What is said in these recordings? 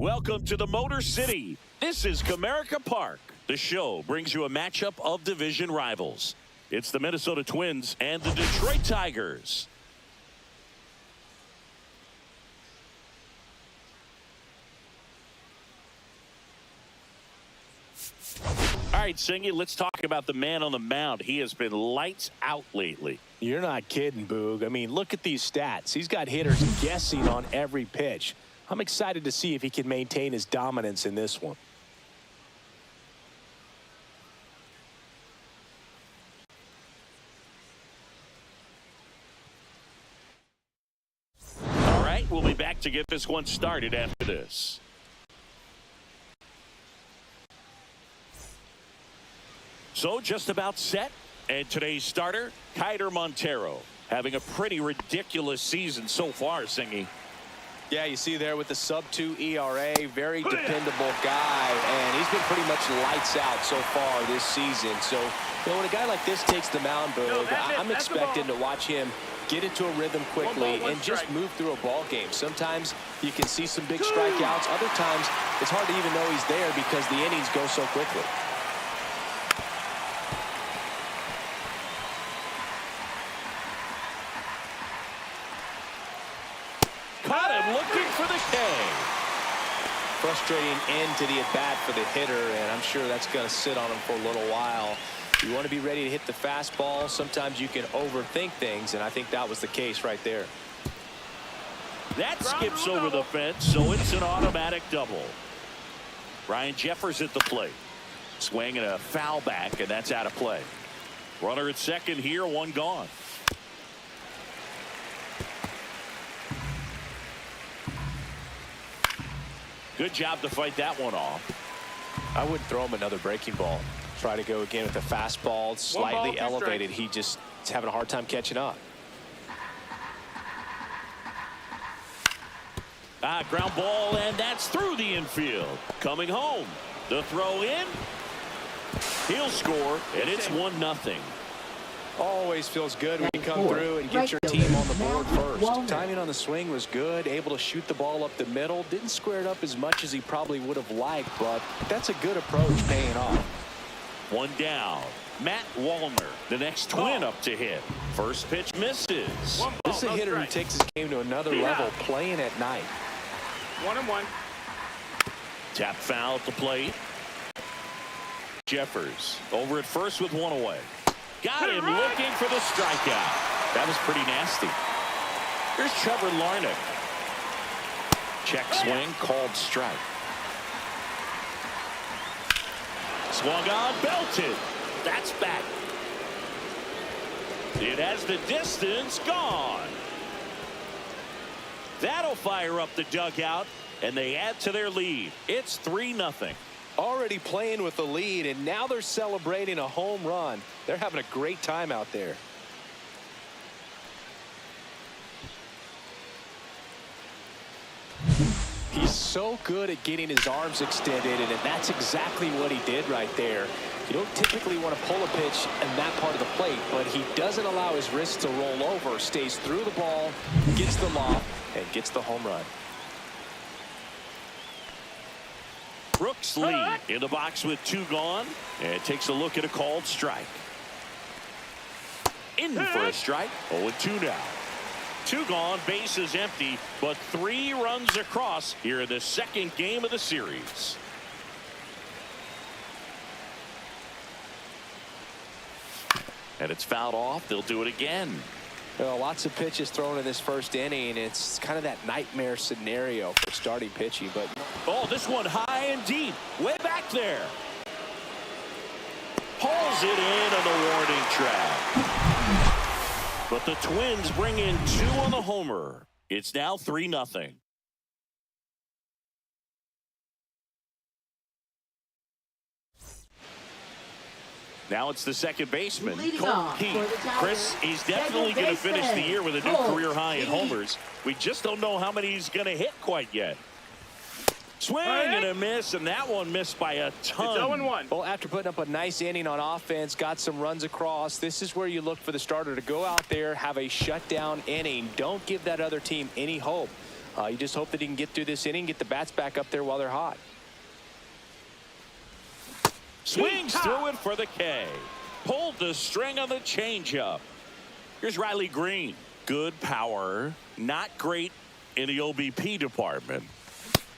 Welcome to the Motor City. This is Comerica Park. The show brings you a matchup of division rivals. It's the Minnesota Twins and the Detroit Tigers. All right, Singy, let's talk about the man on the mound. He has been lights out lately. You're not kidding, Boog. I mean, look at these stats. He's got hitters guessing on every pitch. I'm excited to see if he can maintain his dominance in this one. All right, we'll be back to get this one started after this. So just about set, and today's starter, Keider Montero, having a pretty ridiculous season so far, Singy. Yeah, you see there with the sub-2 ERA, very dependable guy, and he's been pretty much lights out so far this season. So, you know, when a guy like this takes the mound, Boog, I'm expecting to watch him get into a rhythm quickly and just move through a ball game. Sometimes you can see some big strikeouts. Other times it's hard to even know he's there because the innings go so quickly. Caught him looking for the K. Frustrating end to the at-bat for the hitter, and I'm sure that's going to sit on him for a little while. You want to be ready to hit the fastball. Sometimes you can overthink things, and I think that was the case right there. That skips over the fence, so it's an automatic double. Ryan Jeffers at the plate. Swing and a foul back, and that's out of play. Runner at second here, one gone. Good job to fight that one off. I wouldn't throw him another breaking ball. Try to go again with the fastball, slightly elevated. He just is having a hard time catching up. Ground ball, and that's through the infield. Coming home. The throw in. He'll score, and it's 1-0. Always feels good when you come through and get your team on the board first. Timing on the swing was good, able to shoot the ball up the middle. Didn't square it up as much as he probably would have liked, but that's a good approach paying off. One down. Matt Wallner, the next Twin up to hit. First pitch misses. This is a hitter who takes his game to another level, playing at night. 1-1. Tap foul at the plate. Jeffers over at first with one away. Got him looking for the strikeout. That was pretty nasty. Here's Trevor Larnach. Check swing, called strike. Swung on, belted. That's back. It has the distance, gone. That'll fire up the dugout, and they add to their lead. It's 3-0. Already playing with the lead, and now they're celebrating a home run. They're having a great time out there. He's so good at getting his arms extended, and that's exactly what he did right there. You don't typically want to pull a pitch in that part of the plate, but he doesn't allow his wrist to roll over, stays through the ball, gets the lob, and gets the home run. Brooks lead in the box with 2 gone, and takes a look at a called strike. In for a strike. 0-2 now. 2 gone, bases empty, but 3 runs across here in the second game of the series. And it's fouled off. They'll do it again. Well, lots of pitches thrown in this first inning. It's kind of that nightmare scenario for starting pitching. But oh, this one high and deep, way back there. Hauls it in on the warning track. But the Twins bring in 2 on the homer. It's now 3-0. Now it's the second baseman, Cole Keith. Chris, he's definitely going to finish the year with a new career high in homers. We just don't know how many he's going to hit quite yet. Swing and a miss, and that one missed by a ton. It's 0-1. Well, after putting up a nice inning on offense, got some runs across, this is where you look for the starter to go out there, have a shutdown inning. Don't give that other team any hope. You just hope that he can get through this inning, get the bats back up there while they're hot. Swings through it for the K. Pulled the string on the changeup. Here's Riley Green. Good power. Not great in the OBP department.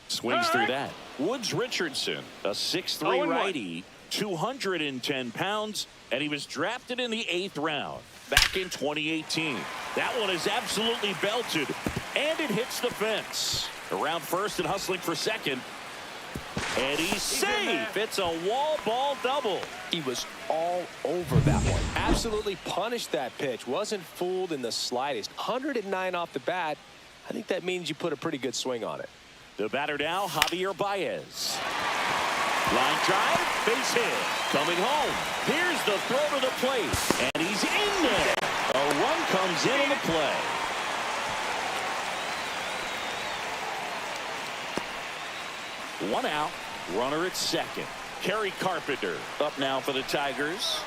Swings through that. Woods Richardson, a 6'3" righty, 210 pounds, and he was drafted in the 8th round back in 2018. That one is absolutely belted, and it hits the fence. Around first and hustling for second. And he's safe. It's a wall ball double. He was all over that one. Absolutely punished that pitch. Wasn't fooled in the slightest. 109 off the bat. I think that means you put a pretty good swing on it. The batter now, Javier Baez. Line drive, base hit. Coming home. Here's the throw to the plate. And he's in there. A run comes in on the play. One out. Runner at second. Kerry Carpenter up now for the Tigers.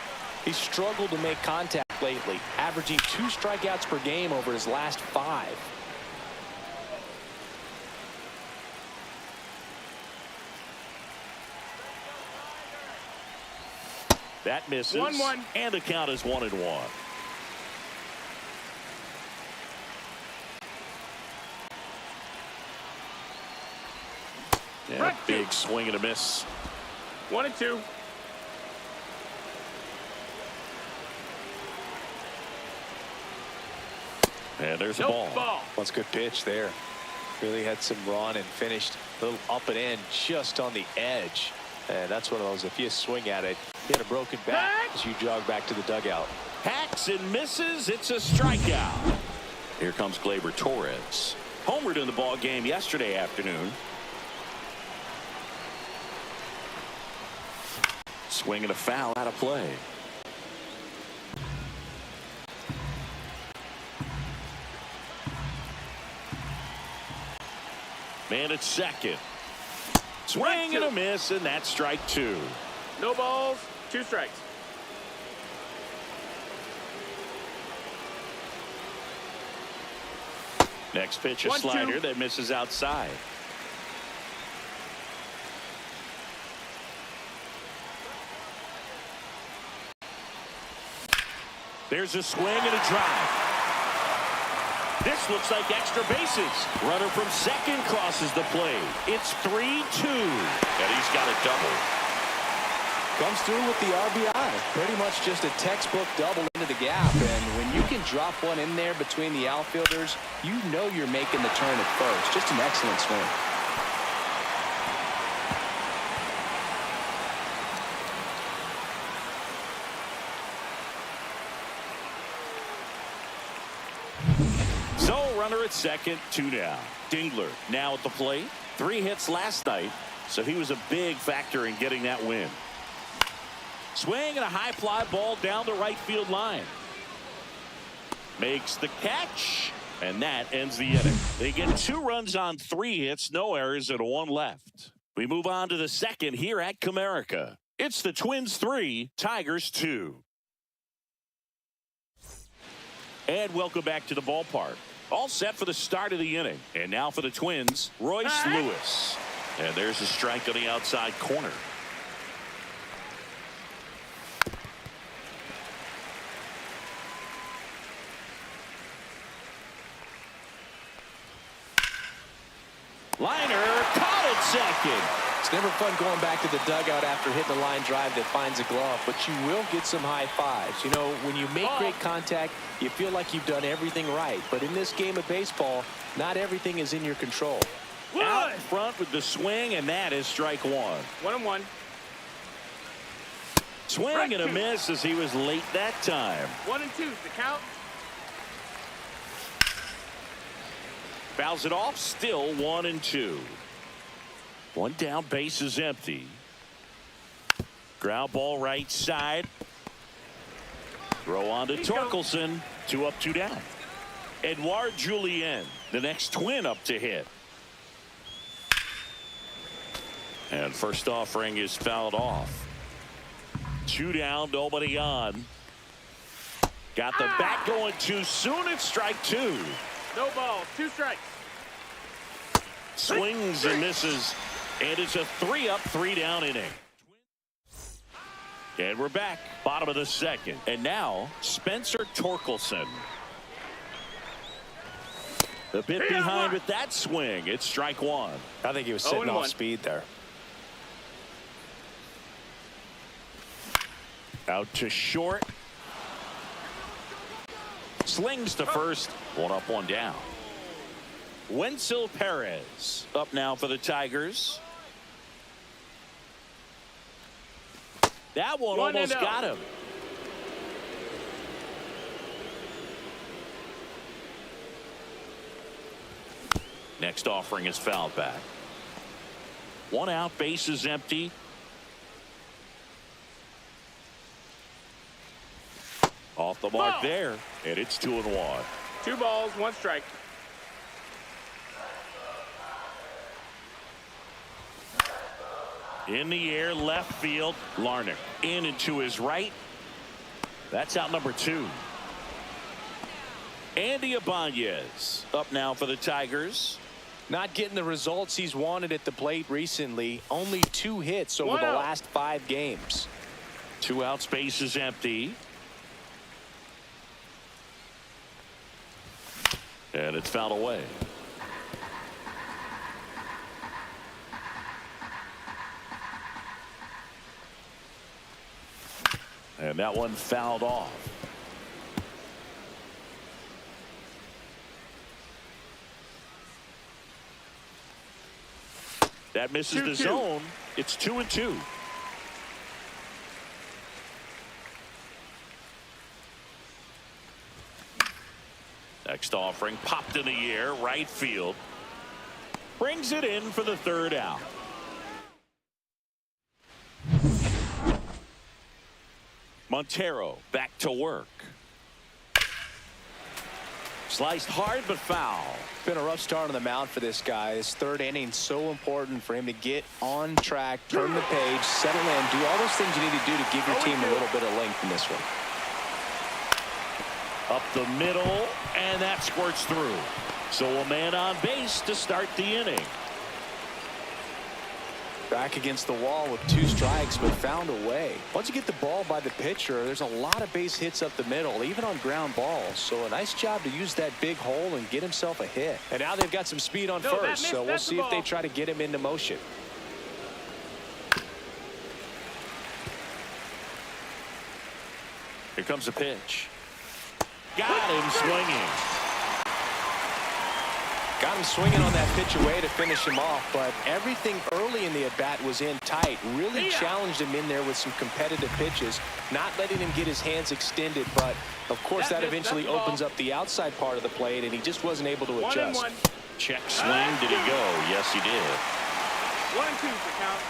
He struggled to make contact lately, averaging 2 strikeouts per game over his last 5. That misses. 1-1. And the count is 1-1. Yeah, big swing and a miss. 1-2. And there's a Ball. That's a good pitch there. Really had some run and finished a little up and in just on the edge. And that's one of those, if you swing at it, you had a broken back as you jog back to the dugout. Hacks and misses. It's a strikeout. Here comes Gleyber Torres. Homered in the ball game yesterday afternoon. Swing and a foul out of play. Man at second. Swing and a miss, and that's strike 2. No balls, 2 strikes. Next pitch, a slider that misses outside. There's a swing and a drive. This looks like extra bases. Runner from second crosses the plate. It's 3-2. And he's got a double. Comes through with the RBI. Pretty much just a textbook double into the gap. And when you can drop one in there between the outfielders, you know you're making the turn at first. Just an excellent swing. Runner at second, 2 down. Dingler now at the plate. 3 hits last night, so he was a big factor in getting that win. Swing and a high fly ball down the right field line. Makes the catch, and that ends the inning. They get 2 runs on 3 hits, no errors, and 1 left. We move on to the second here at Comerica. It's the Twins 3, Tigers 2. And welcome back to the ballpark. All set for the start of the inning. And now for the Twins, Royce Lewis. And there's a strike on the outside corner. Liner caught at second. It's never fun going back to the dugout after hitting a line drive that finds a glove, but you will get some high fives. You know, when you make great contact, you feel like you've done everything right. But in this game of baseball, not everything is in your control. Out in front with the swing, and that is strike 1. 1-1. Swing and a miss as he was late that time. 1-2 the count. Fouls it off, still 1-2. 1 down, base is empty. Ground ball right side. Throw on to Torkelson. 2 up, 2 down. Edouard Julien, the next Twin up to hit. And first offering is fouled off. 2 down, nobody on. Got the bat going too soon. It's strike 2. No balls, 2 strikes. Swings and misses. And it's a 3-up, 3-down inning. And we're back. Bottom of the second. And now, Spencer Torkelson. A bit behind with that swing. It's strike one. I think he was sitting off speed there. Out to short. Slings to first. One up, one down. Wenceel Perez up now for the Tigers. That one almost got him. Next offering is fouled back. One out, base is empty. Off the mark there, and it's 2-1. 2 balls, 1 strike. In the air, left field. Larnach in and to his right. That's out number 2. Andy Ibanez up now for the Tigers. Not getting the results he's wanted at the plate recently. Only 2 hits over the last 5 games. 2 outs, base is empty. And it's fouled away. And that one fouled off. That misses the zone. It's 2-2. Next offering popped in the air, right field. Brings it in for the 3rd out. Montero back to work. Sliced hard but foul. Been a rough start on the mound for this guy. His 3rd inning so important for him to get on track, turn the page, settle in, do all those things you need to do to give your team a little bit of length in this one. Up the middle, and that squirts through. So a man on base to start the inning. Back against the wall with 2 strikes, but found a way. Once you get the ball by the pitcher, there's a lot of base hits up the middle, even on ground balls. So a nice job to use that big hole and get himself a hit. And now they've got some speed on first, so we'll see if they try to get him into motion. Here comes a pitch. Got him swinging. Got him swinging on that pitch away to finish him off, but everything early in the at-bat was in tight. Really challenged him in there with some competitive pitches, not letting him get his hands extended, but of course that eventually opens up the outside part of the plate, and he just wasn't able to adjust. 1-1. Check swing. Did he go? Yes, he did. 1-2 for count.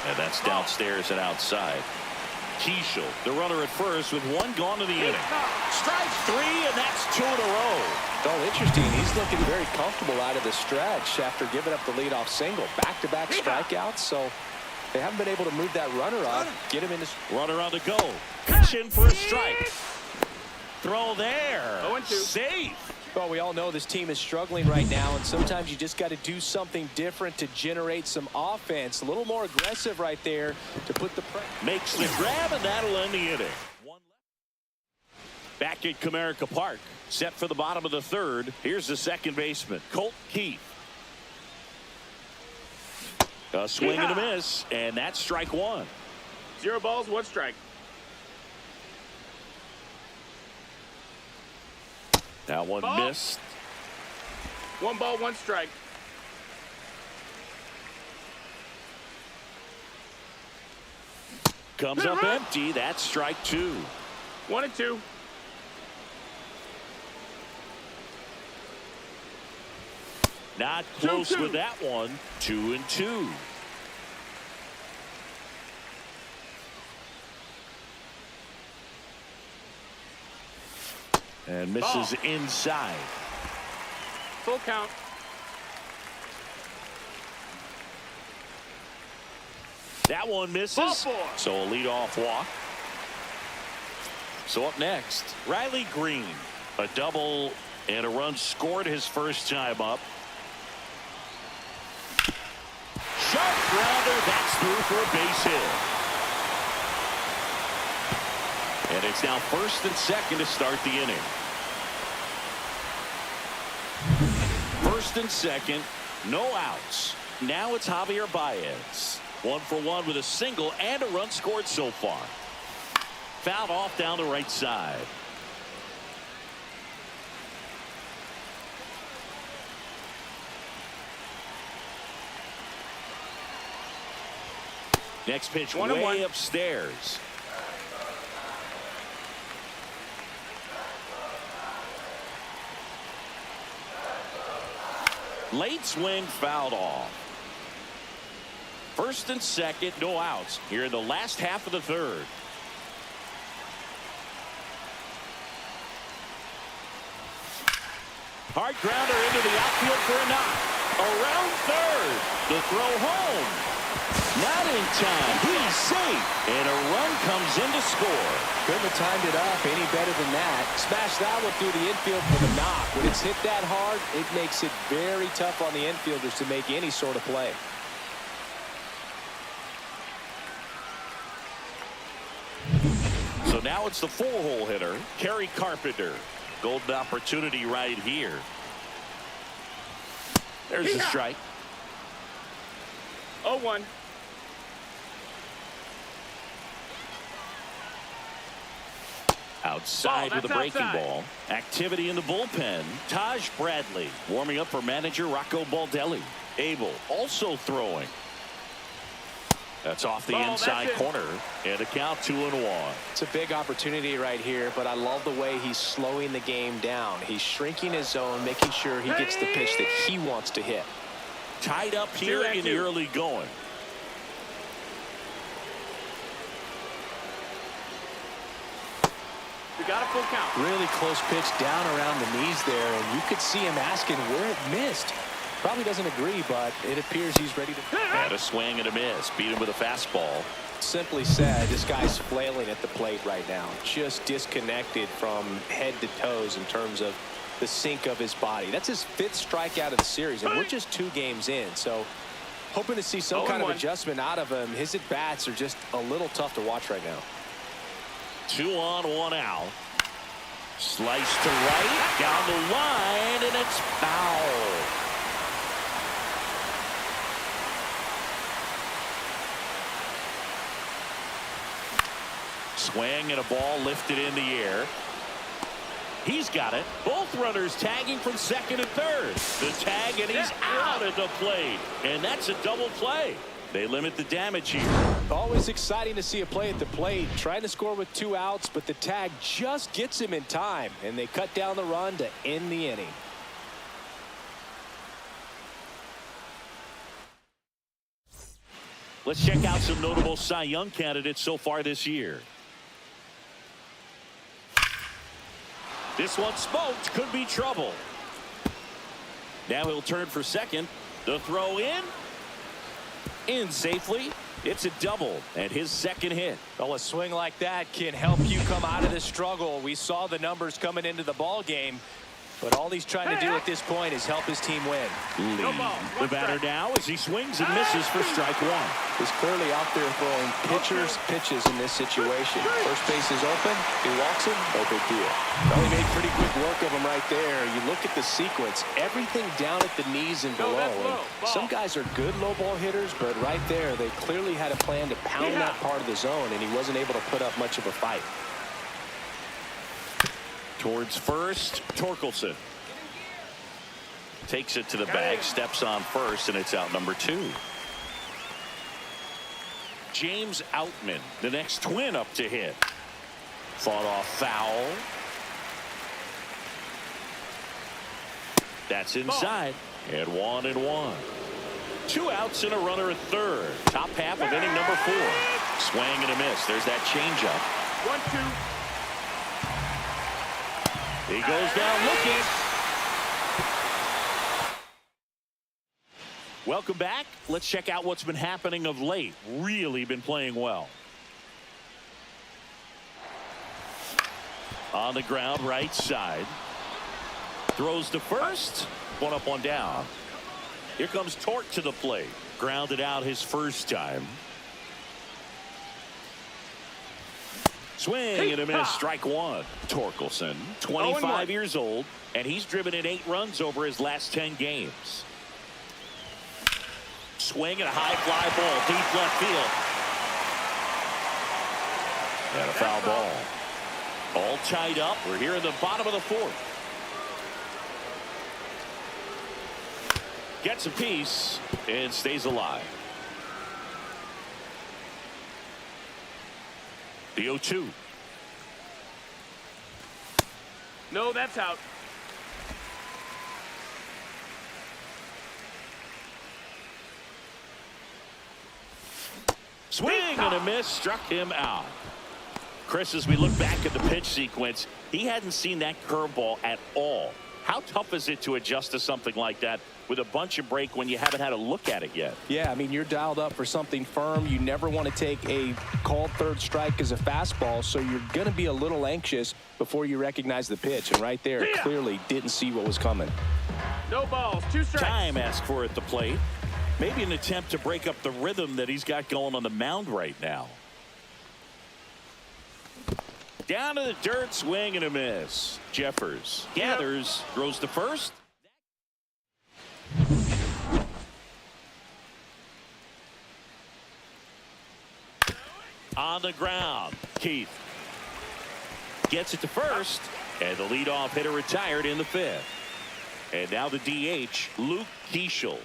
And that's downstairs and outside. Keishel, the runner at first, with 1 gone to the inning. Strike 3, and that's 2 in a row. Oh, interesting. He's looking very comfortable out of the stretch after giving up the leadoff single. Back-to-back strikeouts, so they haven't been able to move that runner up. Get him in this. Runner on the go. Pitch in for a strike. Throw there. 0-2. Safe. Well, we all know this team is struggling right now, and sometimes you just got to do something different to generate some offense. A little more aggressive right there to put the pressure. Makes the grab, and that'll end the inning. Back at Comerica Park, set for the bottom of the 3rd. Here's the second baseman, Colt Keith. A swing and a miss, and that's strike 1. 0 balls, 1 strike. That one missed. 1 ball, 1 strike. Comes up empty. That's strike 2. 1-2. Not close with that one. 2-2. And misses inside. Full count. That one misses. So a leadoff walk. So up next, Riley Green. A double and a run scored his first time up. together. That's through for a base hit. And it's now first and second to start the inning. First and second, no outs. Now it's Javier Baez. 1 for 1 with a single and a run scored so far. Fouled off down the right side. Next pitch way upstairs. Late swing fouled off. First and second, no outs here in the last half of the third. Hard grounder into the outfield for a knock. Around third. The throw home. Not in time. He's safe. And a run comes in to score. Couldn't have timed it up any better than that. Smash that one through the infield for the knock. When it's hit that hard, it makes it very tough on the infielders to make any sort of play. So now it's the 4-hole hitter, Kerry Carpenter. Golden opportunity right here. There's the strike. 0-1. Outside with a breaking ball. Activity in the bullpen. Taj Bradley warming up for manager Rocco Baldelli. Abel also throwing. That's off the inside corner, and a count 2-1. It's a big opportunity right here, but I love the way he's slowing the game down. He's shrinking his zone, making sure he gets the pitch that he wants to hit. Tied up here in the early going. We got a full count. Really close pitch down around the knees there, and you could see him asking where it missed. Probably doesn't agree, but it appears he's ready to. And a swing and a miss. Beat him with a fastball. Simply said, this guy's flailing at the plate right now. Just disconnected from head to toes in terms of the sink of his body. That's his 5th strikeout of the series, and we're just 2 games in. So hoping to see some kind of adjustment out of him. His at-bats are just a little tough to watch right now. 2 on, 1 out. Slice to right, down the line, and it's foul. Swing and a ball lifted in the air. He's got it. Both runners tagging from second and third. The tag, and he's out at the plate. And that's a double play. They limit the damage here. Always exciting to see a play at the plate. Trying to score with 2 outs, but the tag just gets him in time. And they cut down the run to end the inning. Let's check out some notable Cy Young candidates so far this year. This one smoked. Could be trouble. Now he'll turn for second. The throw in safely. It's a double and his second hit. Well, a swing like that can help you come out of this struggle. We saw the numbers coming into the ball game, but all he's trying to do at this point is help his team win. The batter now as he swings and misses for strike 1. He's clearly out there throwing pitchers pitches in this situation. First base is open. He walks him. No big deal. Well, he made pretty quick work of him right there. You look at the sequence. Everything down at the knees and below. And some guys are good low ball hitters, but right there they clearly had a plan to pound that part of the zone, and he wasn't able to put up much of a fight. Towards first, Torkelson takes it to the bag, steps on first, and it's out number 2. James Outman, the next Twin up to hit. Fought off foul. That's inside. And 1-1. 2 outs and a runner at third. Top half of inning number 4. Swing and a miss. There's that changeup. 1-2. He goes down looking. Welcome back. Let's check out what's been happening of late. Really been playing well. On the ground, right side. Throws to first. 1 up, 1 down. Here comes Torque to the plate. Grounded out his first time. Swing and a miss. Strike one. Torkelson, 25 years old, and he's driven in 8 runs over his last 10 games. Swing and a high fly ball deep left field. And a foul ball. All tied up. We're here in the bottom of the 4th. Gets a piece and stays alive. The 0-2. No, that's out. Swing and a miss. Struck him out. Chris, as we look back at the pitch sequence, he hadn't seen that curveball at all. How tough is it to adjust to something like that with a bunch of break when you haven't had a look at it yet? Yeah, I mean, you're dialed up for something firm. You never want to take a called third strike as a fastball, so you're going to be a little anxious before you recognize the pitch. And right there, clearly didn't see what was coming. No balls, 2 strikes. Time asked for at the plate. Maybe an attempt to break up the rhythm that he's got going on the mound right now. Down to the dirt, swing and a miss. Jeffers gathers, throws to first. On the ground, Keith gets it to first, and the leadoff hitter retired in the 5th. And now the DH, Luke Keeschel.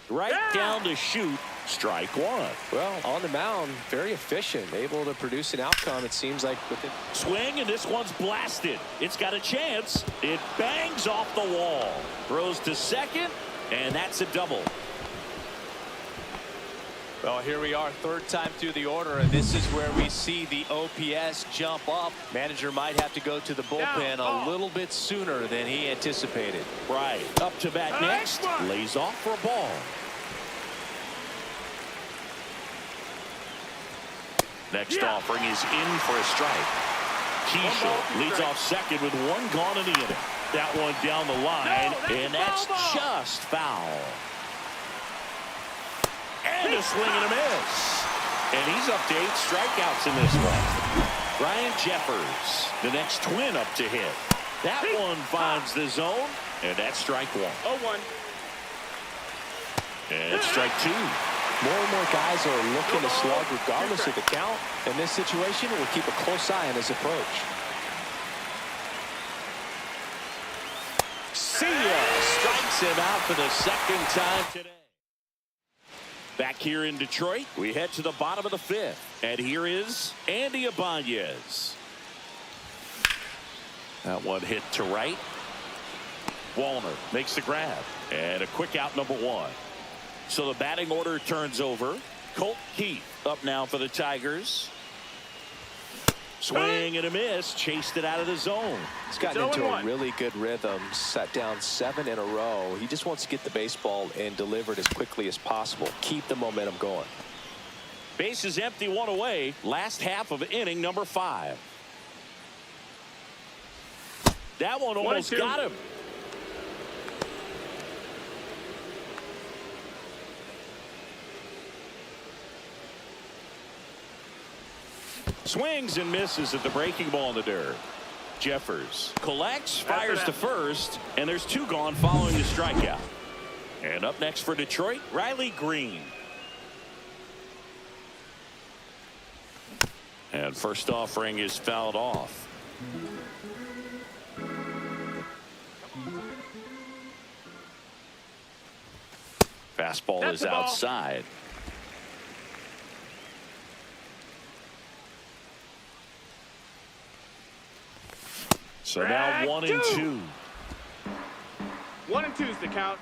Right down to shoot. Strike one. Well, on the mound, very efficient, able to produce an outcome, it seems like. Swing, and this one's blasted. It's got a chance. It bangs off the wall. Throws to second, and that's a double. Well, here we are, 3rd time through the order, and this is where we see the OPS jump up. Manager might have to go to the bullpen a little bit sooner than he anticipated. Right. Up to bat next. Lays off for a ball. Next offering is in for a strike. Keeschel leads off second with 1 gone in the inning. That one down the line, and that's just foul. And a swing and a miss. And he's up to 8 strikeouts in this one. Ryan Jeffers, the next twin up to hit. That one finds the zone, and that's strike 1. 0-1. And strike 2. More and more guys are looking to slug regardless of the count. In this situation, we'll keep a close eye on his approach. See ya. Strikes him out for the 2nd time today. Back here in Detroit, we head to the bottom of the 5th. And here is Andy Ibanez. That one hit to right. Wallner makes the grab. And a quick out, number 1. So the batting order turns over. Colt Keith up now for the Tigers. Swing and a miss. Chased it out of the zone. He's gotten into a really good rhythm. Set down 7 in a row. He just wants to get the baseball and deliver it as quickly as possible. Keep the momentum going. Bases empty, 1 away. Last half of inning number 5. That one almost got him. Swings and misses at the breaking ball in the dirt. Jeffers collects, fires to first, and there's 2 gone following the strikeout. And up next for Detroit, Riley Green. And first offering is fouled off. Fastball is outside. So now 1-2. 1-2 is the count.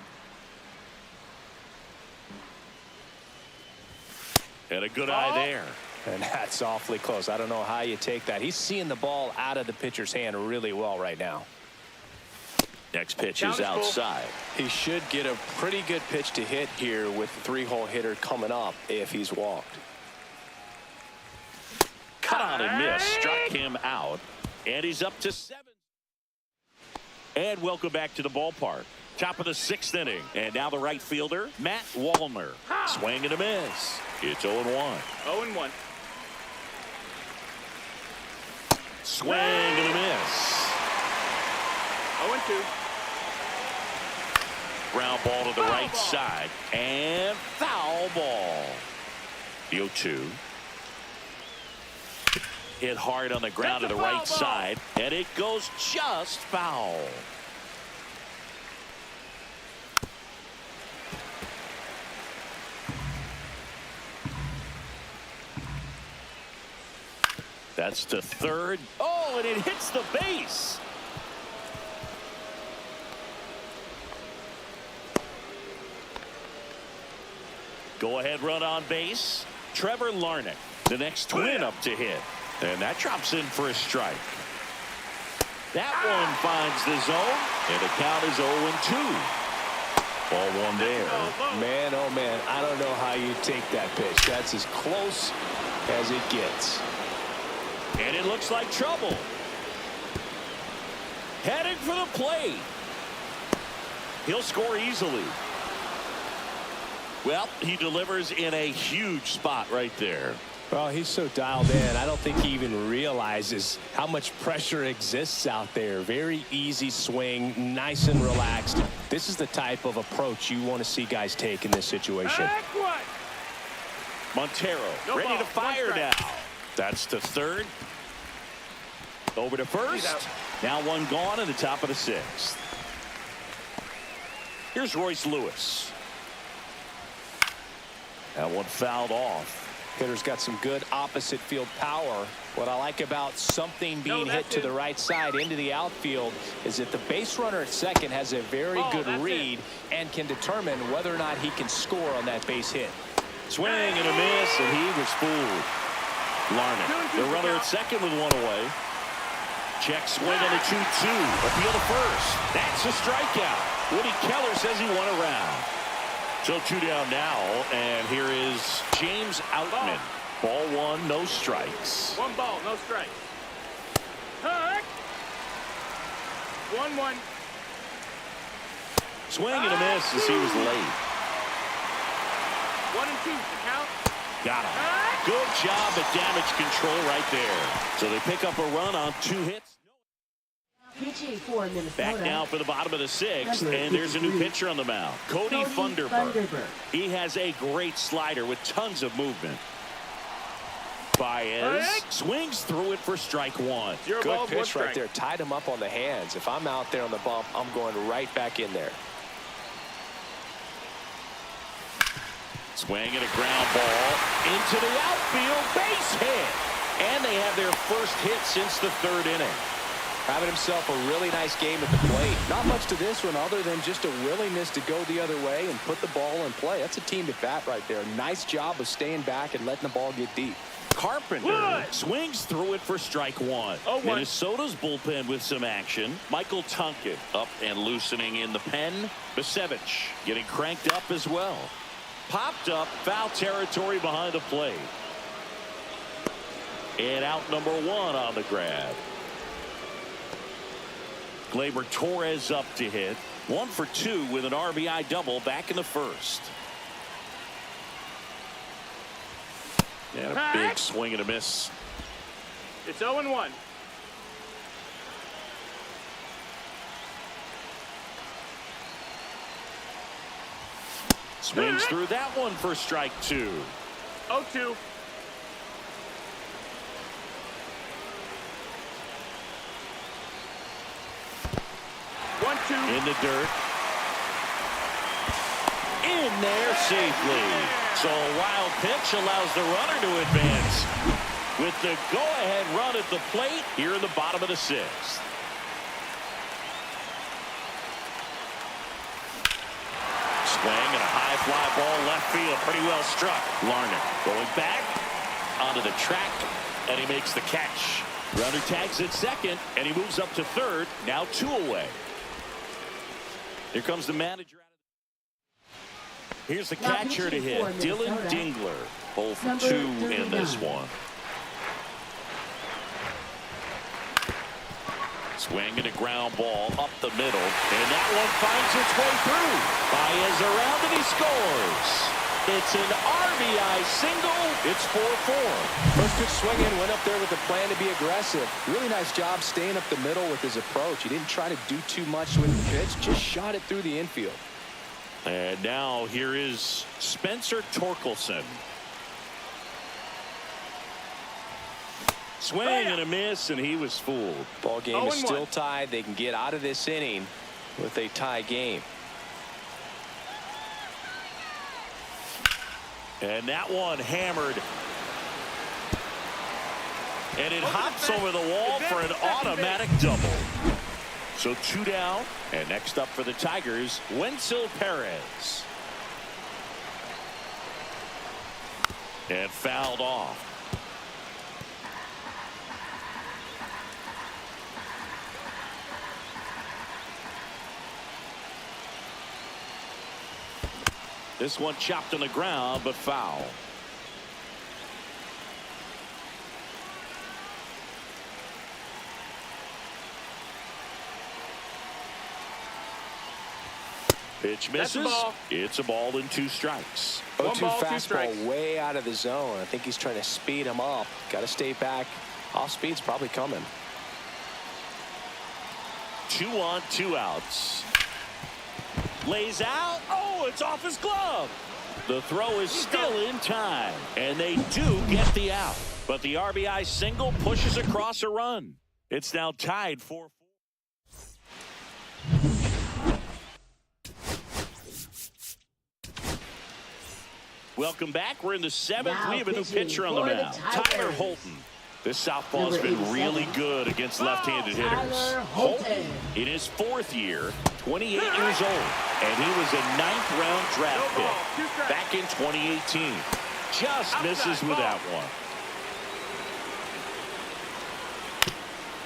And a good eye there. And that's awfully close. I don't know how you take that. He's seeing the ball out of the pitcher's hand really well right now. Next pitch is outside. He should get a pretty good pitch to hit here with the 3-hole hitter coming up if he's walked. Cut on and miss. Struck him out. And he's up to 7. And welcome back to the ballpark. Top of the 6th inning. And now the right fielder, Matt Wallner. Swing and a miss. It's 0-1. 0-1. Swing and a miss. 0-2. Ground ball to the right side. And foul ball. The 0-2. Hit hard on the ground to the right side. And it goes just foul. That's to third. Oh, and it hits the base. Go ahead run on base. Trevor Larnach, the next twin up to hit. And that drops in for a strike. That one finds the zone. And the count is 0-2. Ball one there. Man, oh man, I don't know how you take that pitch. That's as close as it gets. And it looks like trouble. Heading for the plate. He'll score easily. Well, he delivers in a huge spot right there. Well, he's so dialed in. I don't think he even realizes how much pressure exists out there. Very easy swing, nice and relaxed. This is the type of approach you want to see guys take in this situation. Montero ready to fire now. That's to third. Over to first. Now one gone in the top of the 6th. Here's Royce Lewis. That one fouled off. Hitter's got some good opposite field power. What I like about something being hit to the right side into the outfield is that the base runner at second has a very good read and can determine whether or not he can score on that base hit. Swing and a miss, and he was fooled. Larnach, the runner at second with one away. Check swing on the 2-2. Appeal to first. That's a strikeout. Woody Keller says he won a round. So 2 down now, and here is James Outman. Ball 1, no strikes. 1 ball, no strikes. 1-1. Swing and a miss as he was late. 1-2, the count. Got him. Good job at damage control right there. So they pick up a run on 2 hits. Pitching for Minnesota. Back now for the bottom of the 6th, and there's a new pitcher on the mound. Cody Funderburg. He has a great slider with tons of movement. Baez swings through it for strike 1. Good pitch right there. Tied him up on the hands. If I'm out there on the bump, I'm going right back in there. Swing and a ground ball into the outfield. Base hit. And they have their first hit since the 3rd inning. Having himself a really nice game at the plate. Not much to this one other than just a willingness to go the other way and put the ball in play. That's a team at bat right there. Nice job of staying back and letting the ball get deep. Carpenter swings through it for strike 1. Minnesota's bullpen with some action. Michael Tonkin up and loosening in the pen. Basevich getting cranked up as well. Popped up, foul territory behind the plate. And out number 1 on the grab. Gleyber Torres up to hit. 1 for 2 with an RBI double back in the 1st. And a big swing and a miss. It's 0-1. Swings through that one for strike 2. 0-2. In the dirt. In there safely. So a wild pitch allows the runner to advance with the go-ahead run at the plate here in the bottom of the 6th. Swing and a high fly ball left field. Pretty well struck. Larnach going back onto the track, and he makes the catch. Runner tags at second, and he moves up to third. Now 2 away. Here comes the manager. Here's the catcher to hit. Dillon Dingler. 0 for 2 in this one. Swing and a ground ball up the middle, and that one finds its way through. Baez around and he scores. It's an RBI single. It's 4-4. First pitch swinging, went up there with a plan to be aggressive. Really nice job staying up the middle with his approach. He didn't try to do too much with the pitch, just shot it through the infield. And now here is Spencer Torkelson. Swing and a miss, and he was fooled. Ball game is still tied. They can get out of this inning with a tie game. And that one hammered. And it hops over the wall for an automatic double. So 2 down. And next up for the Tigers, Wenceel Perez. And fouled off. This one chopped on the ground, but foul. Pitch misses. It's a ball and 2 strikes. 0-2 fastball way out of the zone. I think he's trying to speed him up. Got to stay back. Off speed's probably coming. 2 on, 2 outs. Lays out. Oh, it's off his glove. The throw is still in time, and they do get the out. But the RBI single pushes across a run. It's now tied 4-4. Welcome back. We're in the 7th. Now we have a new pitcher on the mound, Tyler Holton. This southpaw's been really good against left-handed hitters. Holton, in his 4th year, 28 years old, and he was a 9th-round draft pick back in 2018. Just misses with that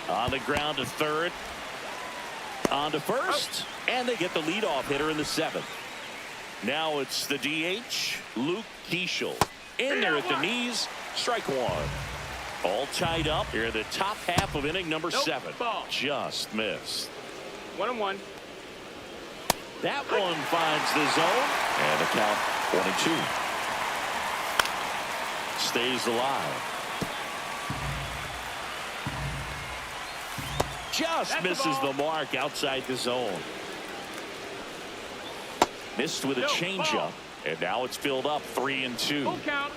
one. On the ground to third, on to first, and they get the leadoff hitter in the 7th. Now it's the DH, Luke Keeschel. In there at the knees, strike 1. All tied up here in the top half of inning number 7. Just missed. 1-1. That one finds the zone, and the count 1-2. Stays alive. Just misses the mark outside the zone. Missed with a changeup, and now it's filled up 3-2. Full count.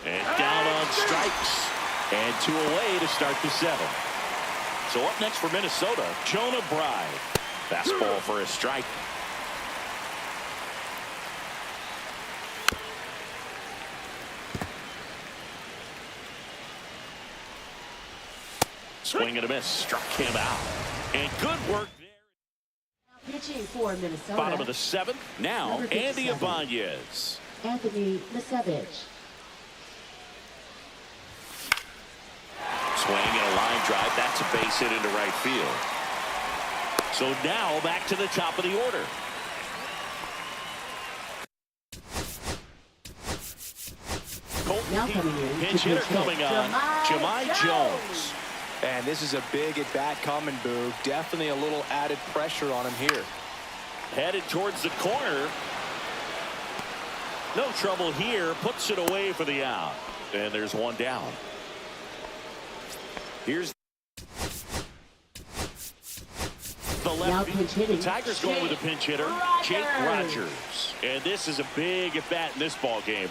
And down on strikes. And 2 away to start the 7th. So up next for Minnesota, Jonah Bride. Fastball for a strike. Swing and a miss. Struck him out. And good work there. Pitching for Minnesota. Bottom of the 7th. Now, Andy Ibanez. Anthony Misevich. Swing and a line drive. That's a base hit into right field. So now back to the top of the order. Colton, pinch hitter coming on. Jahmai Jones. And this is a big at-bat coming, Boog. Definitely a little added pressure on him here. Headed towards the corner. No trouble here. Puts it away for the out. And there's 1 down. Here's the lefty. The Tigers going with a pinch hitter, Jake Rogers. And this is a big at-bat in this ball game.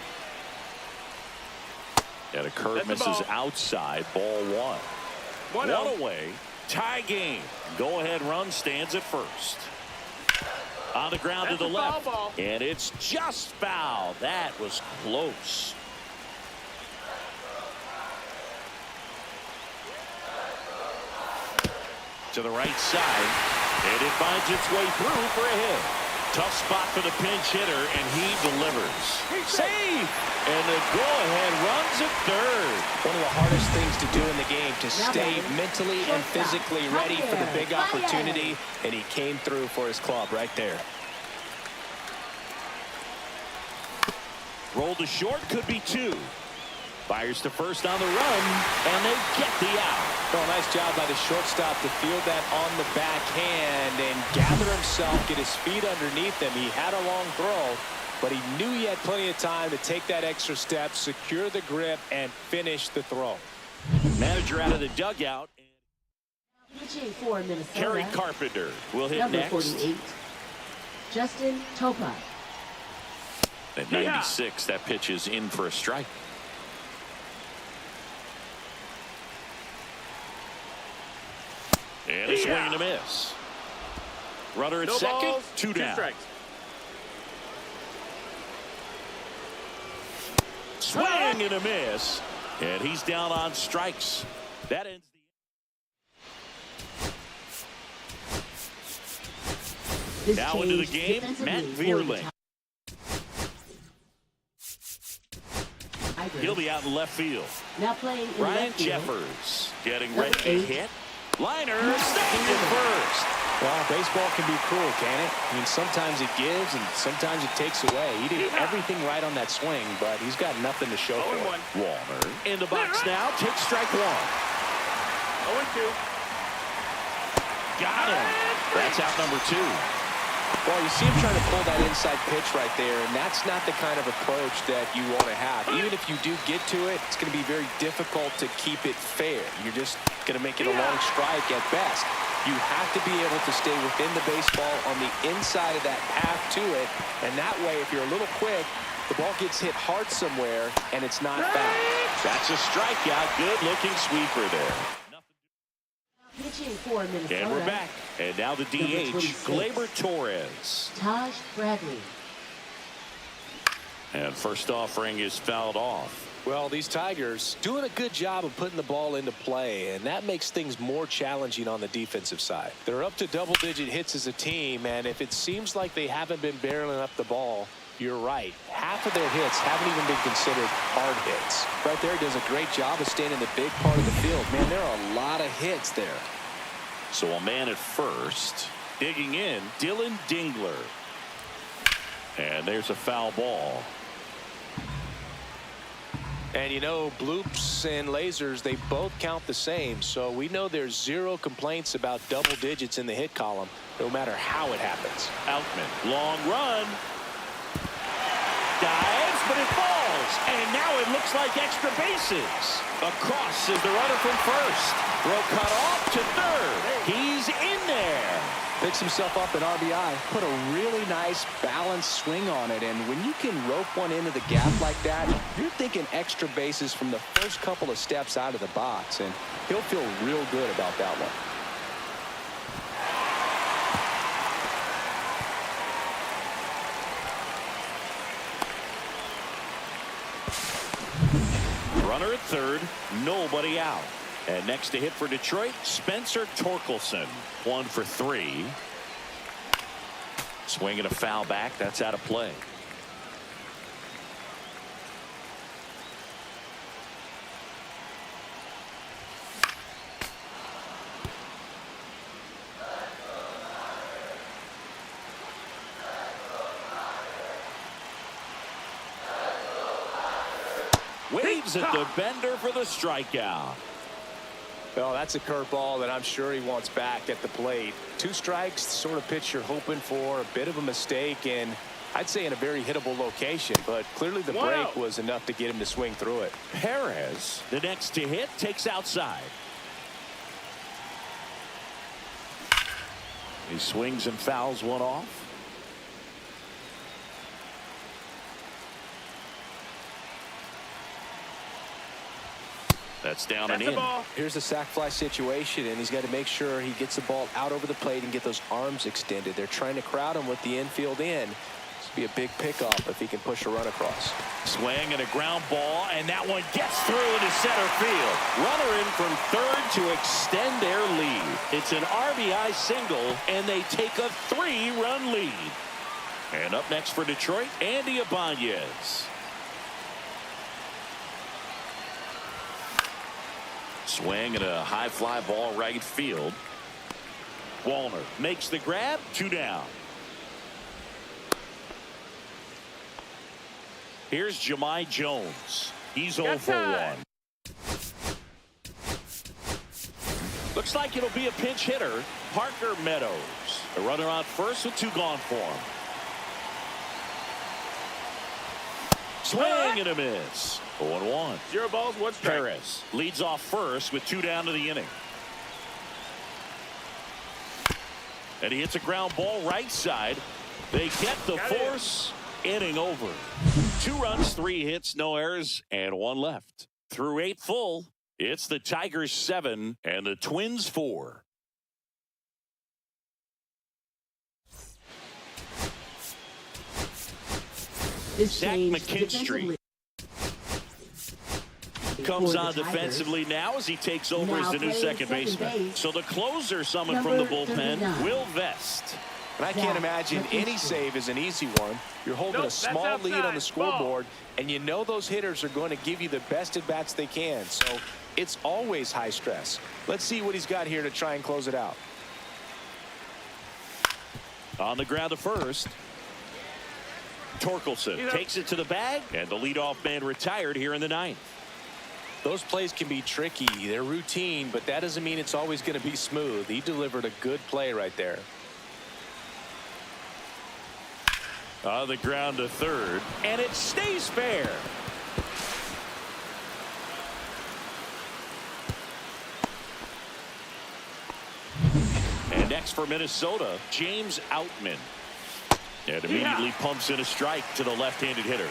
And a curve misses outside, ball 1. 1 away, tie game. Go-ahead run stands at first. On the ground to the left. And it's just foul. That was close. To the right side, and it finds its way through for a hit. Tough spot for the pinch hitter, and he delivers. Save! And the go-ahead runs at third. One of the hardest things to do in the game, to stay mentally and physically ready for the big opportunity, and he came through for his club right there. Roll to short, could be 2. Fires to first on the run, and they get the out. Well, nice job by the shortstop to field that on the backhand and gather himself, get his feet underneath him. He had a long throw, but he knew he had plenty of time to take that extra step, secure the grip, and finish the throw. Manager out of the dugout. Pitching for Minnesota. Kerry Carpenter will hit Number next. 48. Justin Topa. At 96, that pitch is in for a strike. And a swing and a miss. Runner at No second, balls, two down. strikes. Swing and a miss. And he's down on strikes. That ends the This now into the change game, Matt defensively for the Vierling. Tigers. He'll be out in left field. Now playing in Ryan left field. Jeffers getting Number ready to 8. hit. Liner snagged it first. Well, baseball can be cruel, can it? I mean, sometimes it gives and sometimes it takes away. He did everything right on that swing, but he's got nothing to show for it. 0-1. Wallner in the box now. Takes strike one. 0-2. Got him. That's out number 2. Well, you see him trying to pull that inside pitch right there, and that's not the kind of approach that you want to have. Even if you do get to it, it's going to be very difficult to keep it fair. You're just going to make it a long strike at best. You have to be able to stay within the baseball on the inside of that path to it, and that way, if you're a little quick, the ball gets hit hard somewhere, and it's not foul. That's a strikeout. Good-looking sweeper there. Pitching for Minnesota. And we're back. And now the DH, 26. Gleyber Torres. Taj Bradley. And first offering is fouled off. Well, these Tigers doing a good job of putting the ball into play, and that makes things more challenging on the defensive side. They're up to double-digit hits as a team, and if it seems like they haven't been barreling up the ball, you're right. Half of their hits haven't even been considered hard hits. Right there, he does a great job of staying in the big part of the field. Man, there are a lot of hits there. So a man at first. Digging in, Dillon Dingler. And there's a foul ball. And you know, bloops and lasers, they both count the same. So we know there's zero complaints about double digits in the hit column, no matter how it happens. Outman, long run. Dives, but it falls. And now it looks like extra bases. Across is the runner from first. Throw cut off to third. He's in there. Picks himself up an RBI. Put a really nice balanced swing on it. And when you can rope one into the gap like that, you're thinking extra bases from the first couple of steps out of the box. And he'll feel real good about that one. Runner at third, nobody out. And next to hit for Detroit, Spencer Torkelson. 1 for 3. Swinging a foul back. That's out of play. Waves at the bender for the strikeout. Well, that's a curveball that I'm sure he wants back at the plate. 2 strikes, sort of pitch you're hoping for. A bit of a mistake, and I'd say in a very hittable location. But clearly the break was enough to get him to swing through it. Perez, the next to hit, takes outside. He swings and fouls one off. That's down and in. Here's a sac fly situation, and he's got to make sure he gets the ball out over the plate and get those arms extended. They're trying to crowd him with the infield in. This would be a big pickup if he can push a run across. Swing and a ground ball, and that one gets through into center field. Runner in from third to extend their lead. It's an RBI single, and they take a 3-run lead. And up next for Detroit, Andy Ibanez. Swing and a high fly ball right field. Wallner makes the grab. 2 down. Here's Jahmai Jones. He's 0 for 1. Looks like it'll be a pinch hitter, Parker Meadows. A runner on first with 2 gone for him. Swing and a miss. 0-1. 0 balls, 1 strike. Perez leads off first with 2 down to the inning. And he hits a ground ball right side. They get the force. Inning over. 2 runs, 3 hits, no errors, and 1 left. Through 8 full, it's the Tigers 7 and the Twins 4. Zach McKinstry comes on defensively now as he takes over as the new second baseman. So the closer summoned from the bullpen, Will Vest. And I can't imagine any save is an easy one. You're holding a small lead on the scoreboard, and you know those hitters are going to give you the best at bats they can. So it's always high stress. Let's see what he's got here to try and close it out. On the ground to first. Torkelson takes it to the bag, and the leadoff man retired here in the 9th. Those plays can be tricky. They're routine, but that doesn't mean it's always going to be smooth. He delivered a good play right there. On the ground to third, and it stays fair. And next for Minnesota, James Outman. And immediately pumps in a strike to the left-handed hitter.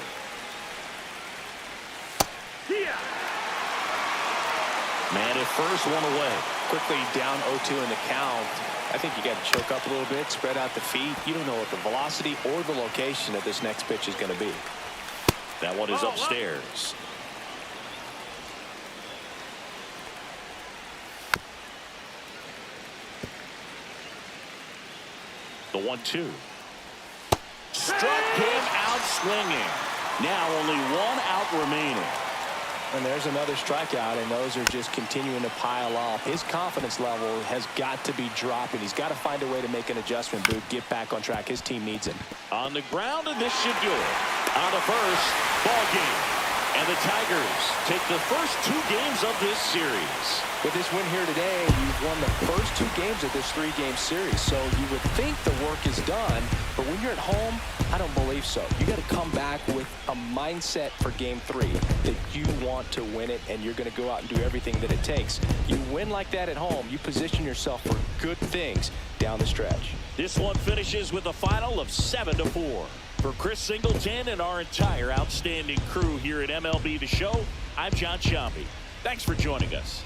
Man at first, 1 away. Quickly down 0-2 in the count. I think you got to choke up a little bit, spread out the feet. You don't know what the velocity or the location of this next pitch is going to be. That one is upstairs. The 1-2. Struck him out swinging. Now only 1 out remaining. And there's another strikeout, and those are just continuing to pile up. His confidence level has got to be dropping. He's got to find a way to make an adjustment, Boog. Get back on track. His team needs him. On the ground, and this should do it. On the first, ball game. And the Tigers take the first 2 games of this series. With this win here today, you've won the first 2 games of this 3-game series. So you would think the work is done, but when you're at home, I don't believe so. You got to come back with a mindset for game 3 that you want to win it, and you're going to go out and do everything that it takes. You win like that at home, you position yourself for good things down the stretch. This one finishes with a final of 7-4. For Chris Singleton and our entire outstanding crew here at MLB The Show, I'm John Sciambi. Thanks for joining us.